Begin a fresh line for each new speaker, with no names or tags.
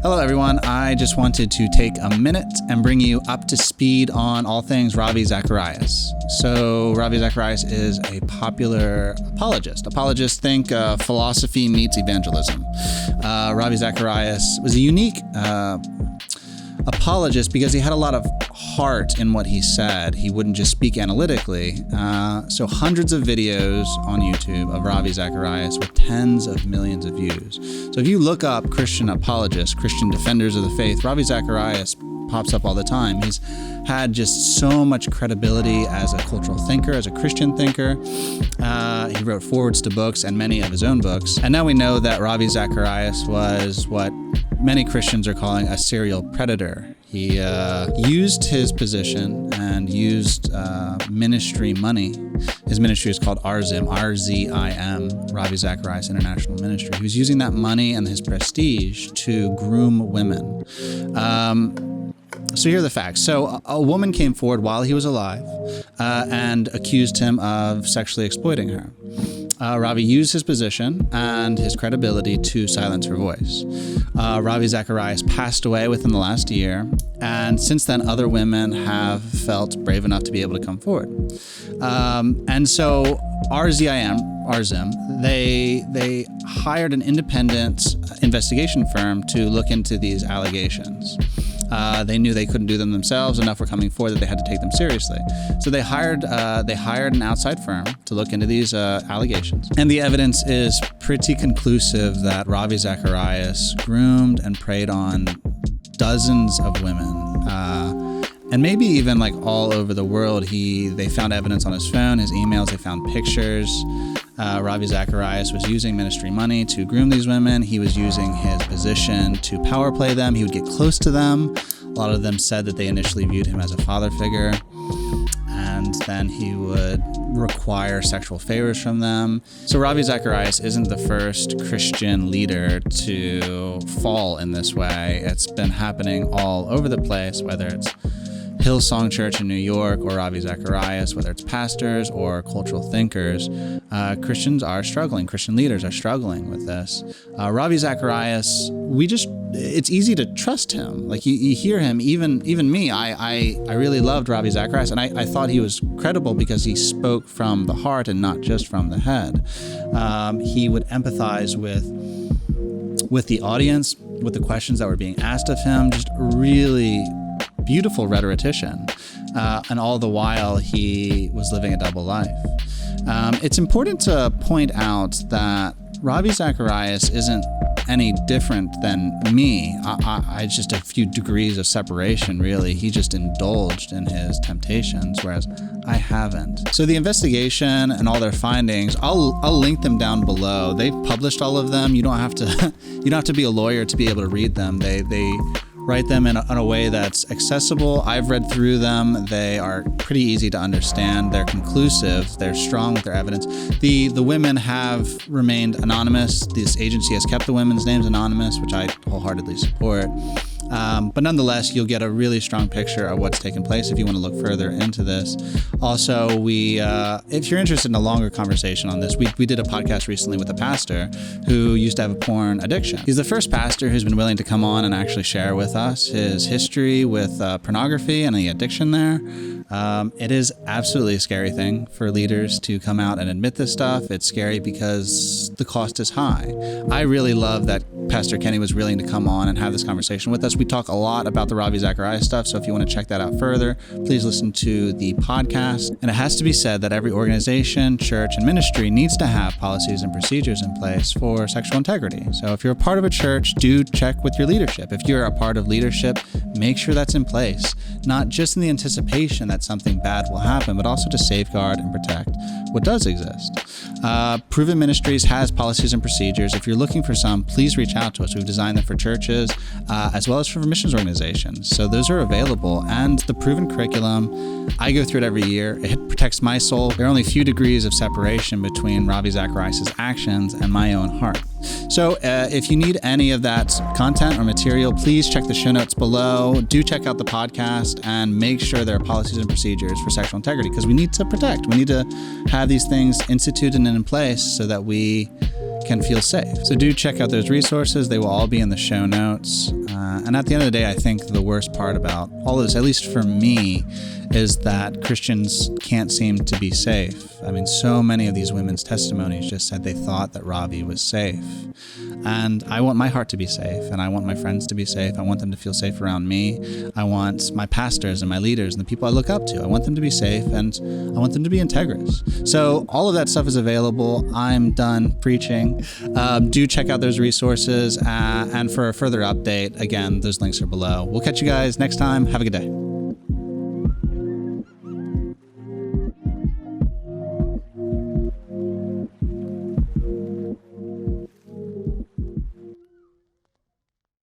Hello, everyone. I just wanted to take a minute and bring you up to speed on all things Ravi Zacharias. So Ravi Zacharias is a popular apologist. Apologists think philosophy meets evangelism. Ravi Zacharias was a unique apologist because he had a lot of heart in what he said. He wouldn't just speak analytically. So hundreds of videos on YouTube of Ravi Zacharias with tens of millions of views. So if you look up Christian apologists, Christian defenders of the faith, Ravi Zacharias pops up all the time. He's had just so much credibility as a cultural thinker, as a Christian thinker. He wrote forwards to books and many of his own books. And now we know that Ravi Zacharias was what many Christians are calling a serial predator. He used his position and used ministry money. His ministry is called RZIM, R-Z-I-M, Ravi Zacharias International Ministry. He was using that money and his prestige to groom women. So here are the facts. So a woman came forward while he was alive and accused him of sexually exploiting her. Ravi used his position and his credibility to silence her voice. Ravi Zacharias passed away within the last year, and since then, other women have felt brave enough to be able to come forward. And so RZIM, they hired an independent investigation firm to look into these allegations. They knew they couldn't do them themselves. Enough were coming forward that they had to take them seriously. So they hired an outside firm to look into these allegations. And the evidence is pretty conclusive that Ravi Zacharias groomed and preyed on dozens of women. And maybe even like all over the world. They found evidence on his phone, his emails, they found pictures. Ravi Zacharias was using ministry money to groom these women. He was using his position to power play them. He would get close to them. A lot of them said that they initially viewed him as a father figure. And then he would require sexual favors from them. So Ravi Zacharias isn't the first Christian leader to fall in this way. It's been happening all over the place, whether it's Hillsong Church in New York or Ravi Zacharias, whether it's pastors or cultural thinkers. Christians are struggling. Christian leaders are struggling with this. Ravi Zacharias, it's easy to trust him. Like you hear him, even me, I really loved Ravi Zacharias, and I thought he was credible because he spoke from the heart and not just from the head. He would empathize with the audience, with the questions that were being asked of him, just really beautiful rhetorician, and all the while he was living a double life. It's important to point out that Ravi Zacharias isn't any different than me. I just a few degrees of separation, really. He just indulged in his temptations, whereas I haven't. So the investigation and all their findings, I'll link them down below. They've published all of them. You don't have to be a lawyer to be able to read them. They write them in a way that's accessible. I've read through them. They are pretty easy to understand. They're conclusive. They're strong with their evidence. The women have remained anonymous. This agency has kept the women's names anonymous, which I wholeheartedly support. But nonetheless, you'll get a really strong picture of what's taken place if you want to look further into this. Also, if you're interested in a longer conversation on this, we did a podcast recently with a pastor who used to have a porn addiction. He's the first pastor who's been willing to come on and actually share with us his history with pornography and the addiction there. It is absolutely a scary thing for leaders to come out and admit this stuff. It's scary because the cost is high. I really love that Pastor Kenny was willing to come on and have this conversation with us. We talk a lot about the Ravi Zacharias stuff, so if you want to check that out further, please listen to the podcast. And it has to be said that every organization, church, and ministry needs to have policies and procedures in place for sexual integrity. So if you're a part of a church, do check with your leadership. If you're a part of leadership, make sure that's in place, not just in the anticipation that something bad will happen, but also to safeguard and protect what does exist. Proven Ministries has policies and procedures. If you're looking for some, please reach out to us. We've designed them for churches as well as for missions organizations. So those are available. And the Proven curriculum, I go through it every year. It protects my soul. There are only a few degrees of separation between Ravi Zacharias' actions and my own heart. So if you need any of that content or material, please check the show notes below. Do check out the podcast and make sure there are policies and procedures for sexual integrity, because we need to protect. We need to have these things instituted and in place so that we can feel safe. So do check out those resources. They will all be in the show notes. And at the end of the day, I think the worst part about all of this, at least for me, is that Christians can't seem to be safe. I mean, so many of these women's testimonies just said they thought that Ravi was safe. And I want my heart to be safe, and I want my friends to be safe. I want them to feel safe around me. I want my pastors and my leaders and the people I look up to. I want them to be safe, and I want them to be integrous. So all of that stuff is available. I'm done preaching. Do check out those resources. And for a further update, again, those links are below. We'll catch you guys next time. Have a good day.